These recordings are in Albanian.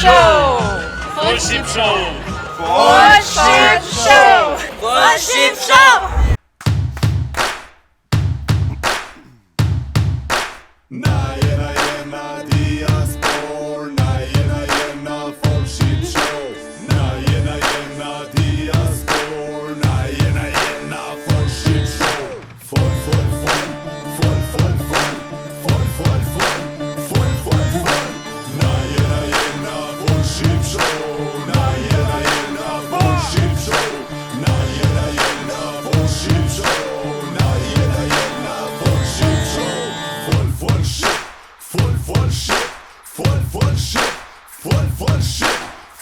Show! Full Ship Show! Full Ship Show! Full Ship Show! Na jena diaspor, na jena Full Ship Show. Na jena diaspor, na jena Full Ship Show. Full Na jena Full Ship Show. Na jena Full Ship Show. Na jena Full Ship Show. Na jena Full Ship Show. Full ship.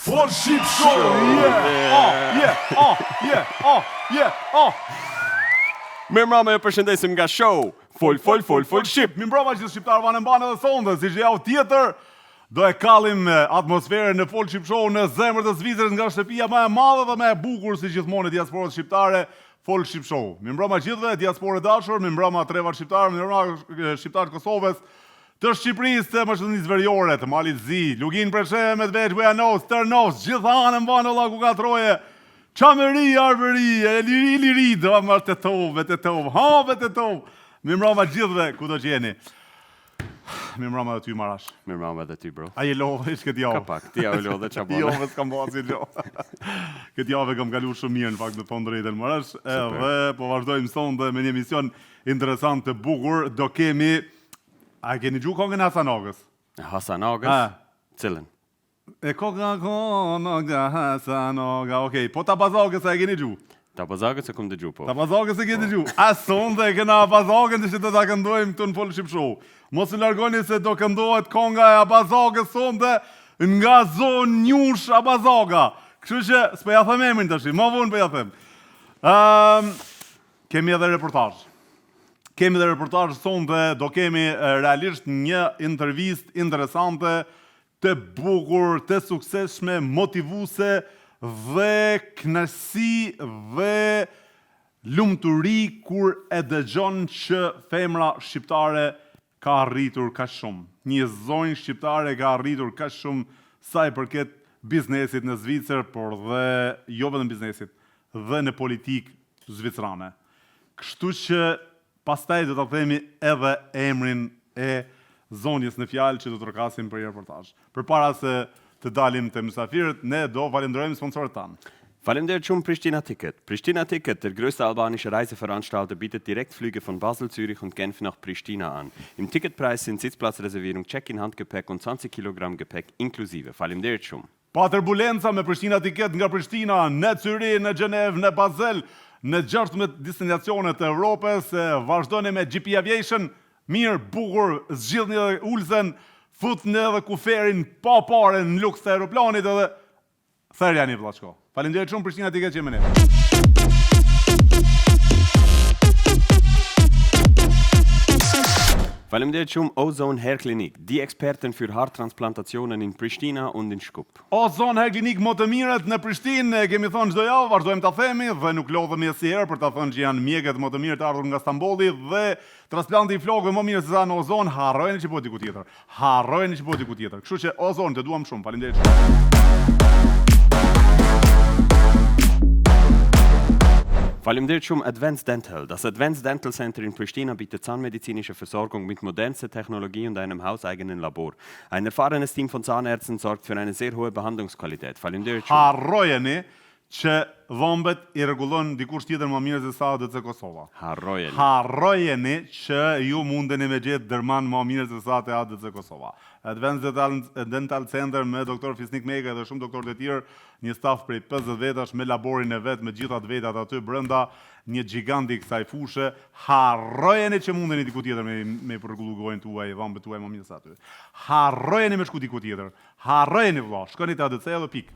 Full Ship Show. Mirëmbrëma, ju përshëndesim nga show Full Ship. Mirëmbrëma gjithë shqiptarëve në banë dhe sonde, si javë tjetër, do e kallim atmosferën në Full Ship Show në zemër të Zvicrës nga shtëpia më e madhe dhe më e bukur si gjithmonë e diasporës shqiptare, Full Ship Show. Mirëmbrëma gjithëve, diasporë dashur, mirëmbrëma trevat shqiptarë, mirëmbrëma shqiptarët Kosovës, të Shqipërisë, të Maqedonisë Veriore, të Malit Zi, Lugin Preshe, Medveç, Bujanos, Tërnos, gjitha anën banë Allah ku ka troje, Qamëri, Arbëri, Liri, do më Tetov, have Tetov. Mirëmbrëma gjithëve, ku do qeni. Mirëmbrëma dhe ty Marash. Mirëmbrëma dhe ty, bro. A je lodhe, ish këtë javë. Ka pak, ti javë lodhe që bane. Jove s'kam ba si lodhe. Këtë javë kam kalu shumë mirë, në fakt, në tonë drejtën Marash. Dhe po vazhdojmë sonde me një emision interesant të bukur. Do kemi... A keni gju kongën Hasanogës? Hasanogës? Cilën? E kongën Hasanoga, okej. Po Tabazogës a e keni gju? Tabazogës e kom dëgju, po. Tabazogës e keni gju? A sonde e kena Tabazogën që të ta këndojmë të në Full Ship Show. Mos në largoni se do këndohet konga e Abazogës sonde nga zonë Njush Abazoga. Kështu që s'pe ja them emrin tash, më vonë pe ja them. Kemi edhe reportazh. Kemi dhe reportazh sonde, do kemi realisht një intervist interesante, të bukur, të suksesshme, motivuse dhe knasi dhe lumturi kur e dëgjon që femra shqiptare ka arritur ka shumë. Një zonjë shqiptare ka arritur ka shumë sa i përket biznesit në Zvicër, por dhe jo vetëm biznesit, dhe në politik zvicrane. Kështu që pastaj do të themi edhe emrin e zonjës në fjalë që do të rëkasim për një reportazh. Përpara se të dalim të mysafirët, ne do falenderojmë sponsorët tanë. Faleminderit shumë Pristina Ticket. Pristina Ticket, der größte albanische Reiseveranstalter, bietet Direktflüge von Basel, Zürich und Genf nach Pristina an. Im Ticketpreis sind Sitzplatzreservierung, Check-in Handgepäck und 20 Kilogramm Gepäck inklusive. Faleminderit shumë. Pa turbulenca me Pristina Ticket nga Pristina, në Zürich, në Gjenev, në Basel, në 16 destinacionet të Evropës, vazhdoni me GP Aviation, mirë, bukur, zgjidhni edhe ulsen, futni edhe kuferin pa pare në luks të aeroplanit edhe thërja një vllashko. Faleminderit shumë Pristina Ticket që jemi ne. Faleminderit shumë Ozone Hair Clinic, die Experten für Haartransplantationen in Pristina und in Shkup. Ozone Hair Clinic më të mirët në Prishtinë, kemi thonë çdo javë, vazhdojmë ta themi dhe nuk lodhemi asnjëherë për ta thënë që janë mjekët më të mirë të ardhur nga Stambolli dhe transplanti i flokëve më mirë se sa në Ozone, harrojeni që po diku tjetër. Harrojeni që po diku tjetër. Kështu që Ozone, të duam shumë. Faleminderit shumë. Faleminderit shumë Advanced Dental. Das Advanced Dental Center in Pristina bietet zahnmedizinische Versorgung mit modernster Technologie und einem hauseigenen Labor. Ein erfahrenes Team von Zahnärzten sorgt für eine sehr hohe Behandlungsqualität. Faleminderit shumë. Harrojeni që dhëmbët i rregullon dikush tjetër më mirë se sa ADC Kosova. Harrojeni. Harrojeni që ju mundeni me gjetë dërman më mirë se sa te ADC Kosova. Advanced Dental Center me doktor Fisnik Mega dhe shumë doktorë të tjerë, një staf prej 50 vetash me laborin e vet, me gjithat vetat aty brenda, një gigant i kësaj fushë. Harrojeni që mundeni diku tjetër me përrregullu gojën tuaj, dhëmbët tuaj më mirë se aty. Harrojeni me shku diku tjetër. Harrojeni vëlla, shkoni te ADC edhe pik.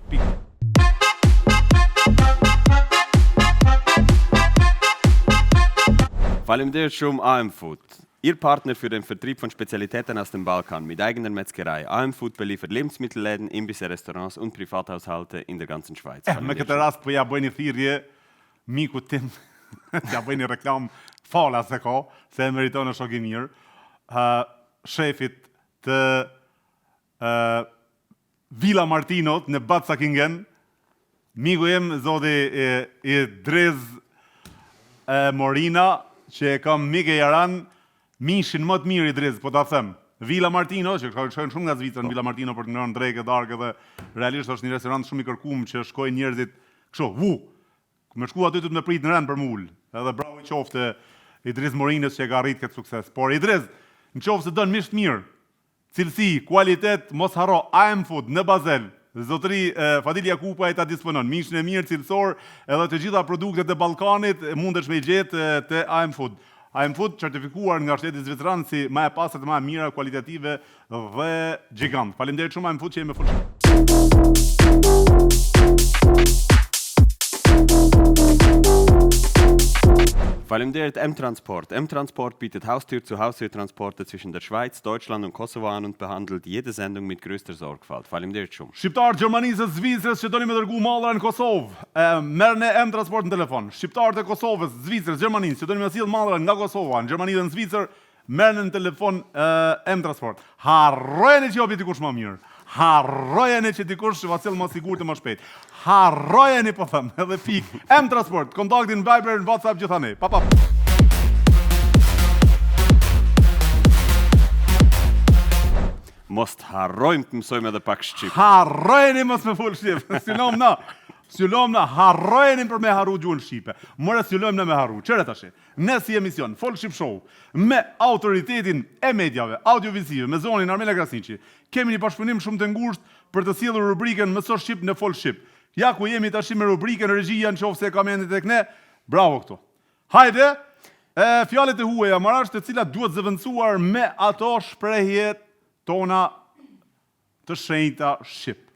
Faleminderit shumë AM Food. Ihr Partner für den Vertrieb von Spezialitäten aus dem Balkan mit eigener Metzgerei. AM Food beliefert Lebensmittelläden, Imbisse, Restaurants und Privathaushalte in der ganzen Schweiz. Me këtë rast po ja bëj një thirrje mikut tim, ja bëj një reklam fala se ka, se e meriton në shok i mirë, shefit të Villa Martinot në Batsakingen, miku jem zoti i Drez Morina, që e kam mike jaran, mishin më të mirë i Drez, po ta them. Villa Martino, që shkojnë shumë nga Zvicra në Villa Martino për të ngrënë drekë, darkë dhe realisht është një restorant shumë i kërkuar që shkojnë njerëzit kështu, me shku aty të me prit në rend për mul. Edhe bravo i qofte Idris Morinës që e ka arrit këtë sukses. Por Idris, në qoftë se dën mish të mirë, cilësi, kualitet, mos harro AM Food në Bazel. Zotëri Fadil Jakupa e ta disponon. Mishin e mirë, cilësor, edhe të gjitha produktet e Ballkanit mundesh me i gjetë te AM Food. AM Food certifikuar nga shteti zviceran si më e pastër, më e mira, kualitative dhe gjigant. Faleminderit shumë AM Food që jemi me full. Faleminderit M-Transport. M-Transport bietet Haustür-zu-Haustür-Transporte zwischen der Schweiz, Deutschland und Kosovo an und behandelt jede Sendung mit größter Sorgfalt. Faleminderit shumë. Shqiptar Gjermanisë së Zvicrës që doni me dërgu mallra në Kosovë, merrni M-Transport në telefon. Shqiptarët e Kosovës, Zvicrës, Gjermanisë që doni me sjell mallra nga Kosova në Gjermani dhe në Zvicër, merrni në telefon M-Transport. Harrojeni që jopi dikush më mirë. Harrojeni që dikush va sjell më sigurt e më shpejt. Harrojeni po them, edhe pik. M-Transport, kontaktin Viber, në WhatsApp gjithani. Pa. Mos harrojmë të mësojmë edhe pak shqip. Harrojeni mos me fol shqip. Syllom na, harrojeni për me harru gjuhën shqipe. More syllojmë na me harru. Çere tash. Ne si emision Fol Shqip Show me autoritetin e mediave audiovisive, me zonin Armela Krasniqi, kemi një bashkëpunim shumë të ngushtë për të sjellur rubrikën Mëso Shqip në Fol Shqip. Ja ku jemi tash me rubrikën regjia nëse ka mendje tek ne. Bravo këtu. Hajde, fjalët e huaja marrash të cilat duhet zëvendësuar me ato shprehje tona të shenjta shqip.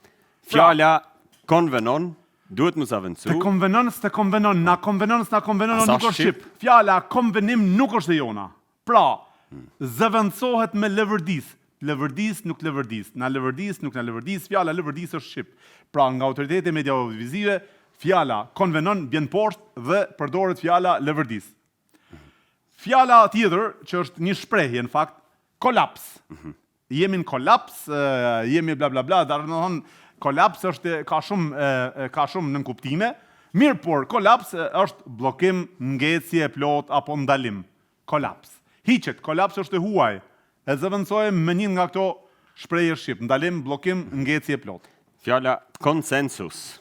Fjala konvenon duhet më zavendësu. Të konvenon, na konvenon, nuk është shqip. Fjala konvenim nuk është e jona. Pra, zëvendësohet me lëvërdis. Lëvërdis, nuk lëvërdis. Na lëvërdis, nuk na lëvërdis. Fjala lëvërdis është shqip. Pra, nga autoriteti media audiovisive, fjala konvenon bjen poshtë dhe përdoret fjala lëvërdis. Fjala tjetër, që është një shprehje në fakt, kolaps. Jemi në kolaps, jemi bla bla bla, dhe në thonë, kolaps është ka shumë nën kuptime. Mirë, por kolaps është bllokim, ngecje, plot apo ndalim. Kolaps. Hiqet, kolaps është e huaj. E zëvendësojmë me një nga këto shprehje shqip, ndalim, bllokim, ngecje, plot. Fjala konsensus.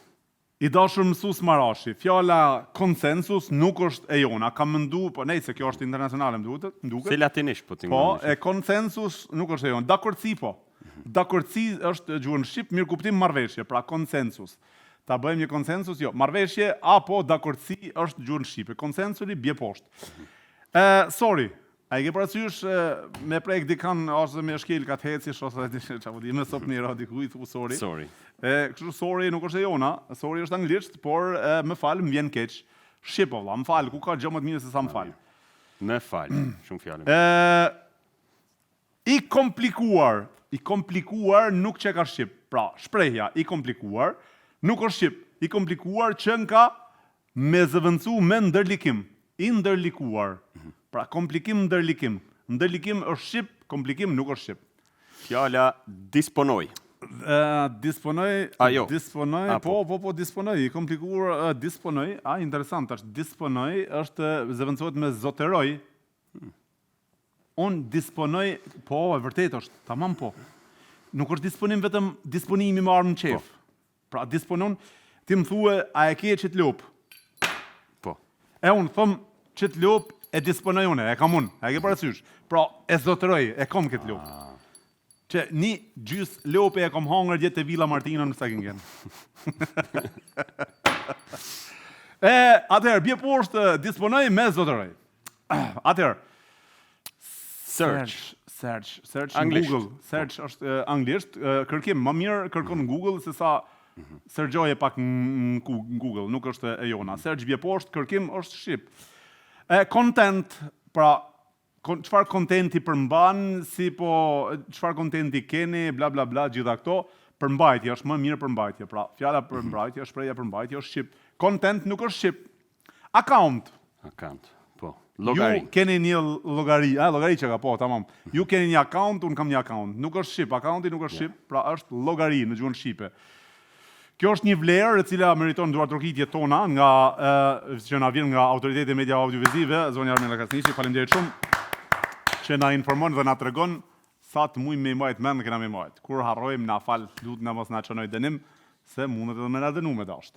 I dashur mësues Marashi, fjala konsensus nuk është e jona. Kam mendu, po nejse kjo është internacionale, më duket. Si latinisht po ti. Po, e konsensus nuk është e jona. Dakordsi po. Dakordsi është gjuhën shqip, mirë kuptim marrëveshje, pra konsensus. Ta bëjmë një konsensus, jo, marrëveshje apo dakordsi është gjuhën shqipe. Konsensuri bie poshtë. Sorry. A i ke parasysh me prek dikan ose me shkel ka të hecish ose çfarë di, më sop një radiku i thu sorry. Sorry. Kështu sorry nuk është e jona, sorry është anglisht, por më fal, më vjen keq. Shqip valla, më fal, ku ka gjë më të mirë se sa më fal. Më fal, shumë fjalë. I komplikuar nuk që ka shqip. Pra, shprehja i komplikuar nuk është shqip. I komplikuar që nga me zëvendësu me ndërlikim. I ndërlikuar. Pra, komplikim, ndërlikim. Ndërlikim është shqip, komplikim nuk është shqip. Fjala disponoj. Disponoj, Ajo. Disponoj, po, disponoj. I komplikuar, disponoj. Interesant, është disponoj, është zëvendësohet me zoteroj. Unë disponoj, po, e vërtet është, tamam po. Nuk është disponim vetëm disponimi më armë në qef. Pra, disponon, ti më thue, a e ke që t'lop? Po. E unë thëmë që t'lop, e disponoj une, e kam unë, e ke parasysh. Pra, e zotëroj, e kom këtë lop. Që një gjys lope e kom hangër gjithë të Villa Martina në Sakingen. Atëherë, bje poshtë disponoj me zotëroj. Atëherë, search Anglisht. Google. Search është anglisht, kërkim, më mirë kërkon në Google se sa searchoje pak në Google, nuk është e jona. Search bje poshtë, kërkim është shqip. Content, pra, çfarë kontenti përmban, si po, çfarë kontenti keni, bla bla bla, gjitha këto, përmbajtje është më mirë përmbajtje. Pra, fjala përmbajtje, shprehja përmbajtje është shqip. Content nuk është shqip. Account, Account, po. Llogari. Ju keni një llogari, llogari që ka po, tamam. Ju keni një account, unë kam një account. Nuk është shqip, accounti nuk është shqip, pra është llogari në gjuhën shqipe. Kjo është një vlerë e cila meriton duartrokitjet tona nga që na vjen nga Autoriteti e Media Audiovizive, zonja Armela Kasniqi, faleminderit shumë që na informon dhe na tregon sa të mujmë me mbajt mend kena me mbajt. Kur harrojmë na fal, lut na mos na çonoj dënim, se mundet edhe me na dënu me dasht.